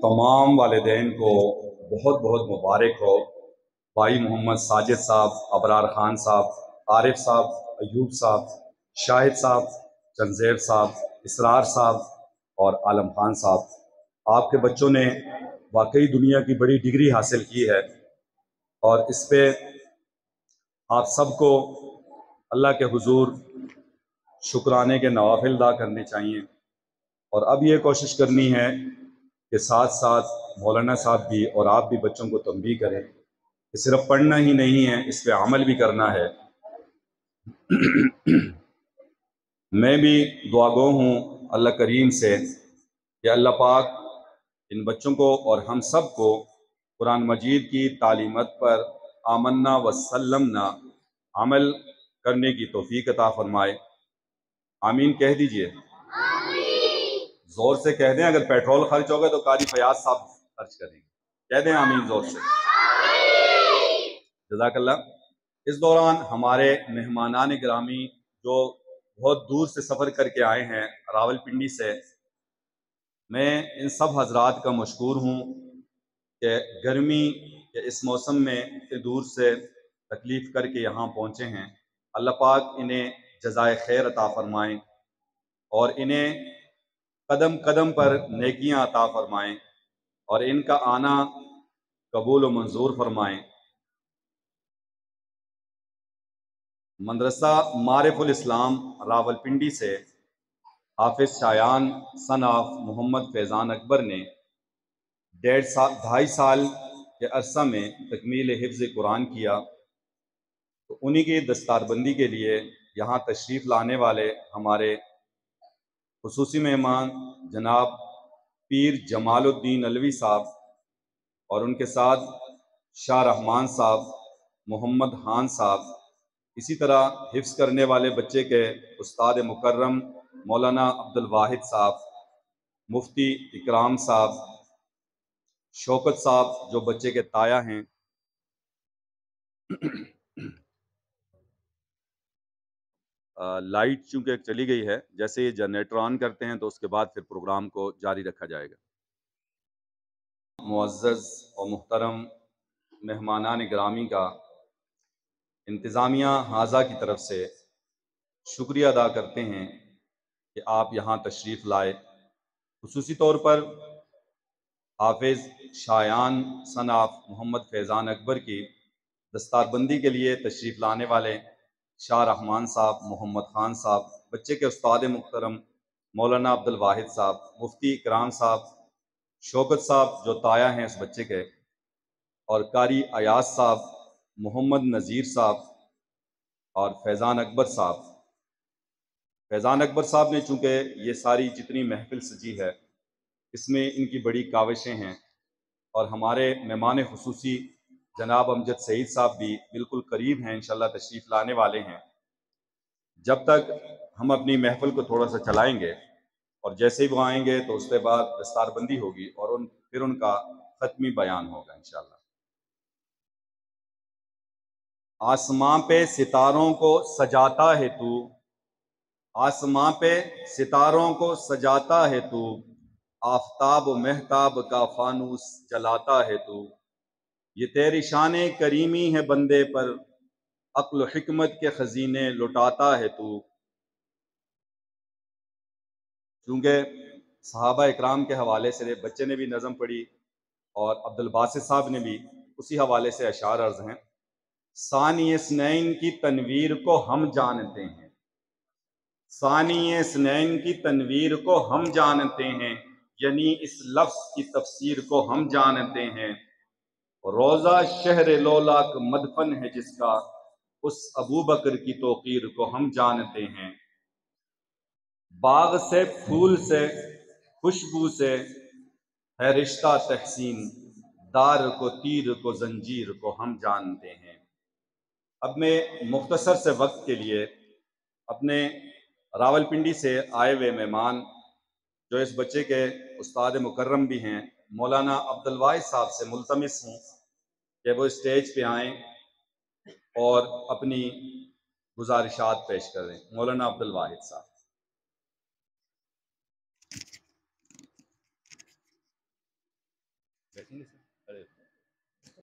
तमाम वालिदैन को बहुत बहुत मुबारक हो। भाई मोहम्मद साजिद साहब, अबरार ख़ान साहब, आरिफ साहब, अयूब साहब, शाहिद साहब, चंदेर साहब, इसरार साहब और आलम खान साहब, आपके बच्चों ने वाकई दुनिया की बड़ी डिग्री हासिल की है और इस पे आप सबको अल्लाह के हुजूर शुक्राने के नवाफिल अदा करने चाहिए। और अब ये कोशिश करनी है कि साथ साथ मौलाना साहब भी और आप भी बच्चों को तंबीह करें कि सिर्फ पढ़ना ही नहीं है, इस पे अमल भी करना है। मैं भी दुआगो हूँ अल्लाह करीम से कि अल्लाह पाक इन बच्चों को और हम सब को कुरान मजीद की तालीमत पर आमन्ना वसल्लमना अमल करने की तौफीक अता फरमाए। आमीन कह दीजिए। जोर से कह दें, अगर पेट्रोल खर्च होगा तो कारी फयाज साहब खर्च करेंगे। कह दें आमीन जोर से। जज़ाकल्लाह। इस दौरान हमारे मेहमानान गिरामी जो बहुत दूर से सफ़र करके आए हैं रावलपिंडी से, मैं इन सब हजरात का मशकूर हूँ कि गर्मी के इस मौसम में इतने दूर से तकलीफ़ करके यहाँ पहुँचे हैं। अल्लाह पाक इन्हें जज़ाए खैर अता फरमाएँ और इन्हें कदम कदम पर नेकियां अता फरमाएँ और इनका आना कबूल व मंजूर फरमाएँ। मदरसा मारिफुल इस्लाम रावलपिंडी से हाफिज शायान सन ऑफ मोहम्मद फैज़ान अकबर ने 2.5 साल के अरसा में तकमील हिफ्ज़ कुरान किया। तो उन्हीं की दस्तारबंदी के लिए यहाँ तशरीफ़ लाने वाले हमारे खुसूसी मेहमान जनाब पीर जमालुद्दीन अलवी साहब और उनके साथ शाह रहमान साहब, मोहम्मद खान साहब, इसी तरह हिफ्स करने वाले बच्चे के उस्ताद मुकर्रम मौलाना अब्दुल वाहिद साहब, मुफ्ती इकराम साहब, शौकत साहब जो बच्चे के ताया हैं। लाइट चूंकि चली गई है, जैसे ये जनरेटर ऑन करते हैं तो उसके बाद फिर प्रोग्राम को जारी रखा जाएगा। मुअज़्ज़ज़ और मुहतरम मेहमानान गिरामी का इंतज़ामिया हाजा की तरफ से शुक्रिया अदा करते हैं कि आप यहाँ तशरीफ़ लाए। खुसूसी तौर पर हाफिज़ शायान सन ऑफ मोहम्मद फैज़ान अकबर की दस्तारबंदी के लिए तशरीफ़ लाने वाले शाह रहमान साहब, मोहम्मद खान साहब, बच्चे के उस्ताद मुहतरम मौलाना अब्दुल वाहिद साहब, मुफ्ती इकराम साहब, शौकत साहब जो ताया हैं इस बच्चे के, और कारी अयाज साहब, मोहम्मद नज़ीर साहब और फैज़ान अकबर साहब। फैज़ान अकबर साहब ने चूँकि ये सारी जितनी महफिल सजी है इसमें इनकी बड़ी काविशें हैं और हमारे मेहमान खुसूसी जनाब अमजद सईद साहब भी बिल्कुल करीब हैं, इंशाल्लाह तशरीफ़ लाने वाले हैं। जब तक हम अपनी महफिल को थोड़ा सा चलाएंगे और जैसे ही वो आएंगे तो उसके बाद दस्तारबंदी होगी और फिर उनका ख़त्मी बयान होगा इंशाल्लाह। आसमां पे सितारों को सजाता है तू, आसमां पे सितारों को सजाता है तू, आफताब महताब का फानूस जलाता है तू। ये तेरी शान करीमी है बंदे पर, अक्ल हिकमत के खजीने लुटाता है तू। चूँकि सहाबा इकराम के हवाले से बच्चे ने भी नज़म पढ़ी और अब्दुल बासित साहब ने भी उसी हवाले से अशार अर्ज हैं। सानी स्नैन की तनवीर को हम जानते हैं, सानी स्नैन की तनवीर को हम जानते हैं, यानी इस लफ्ज की तफसीर को हम जानते हैं। रोजा शहर लोलाक मदफन है जिसका, उस अबू बकर की तौकीर को हम जानते हैं। बाग से फूल से खुशबू से है रिश्ता तहसीन, दार को तीर को जंजीर को हम जानते हैं। अब मैं मुख्तसर से वक्त के लिए अपने रावलपिंडी से आए हुए मेहमान जो इस बच्चे के उस्ताद मुकर्रम भी हैं मौलाना अब्दुल वाहिद साहब से मुल्तमिस हूँ कि वो स्टेज पे आएँ और अपनी गुजारिशात पेश करें। मौलाना अब्दुल वाहिद साहब। بیٹھیں گے سر؟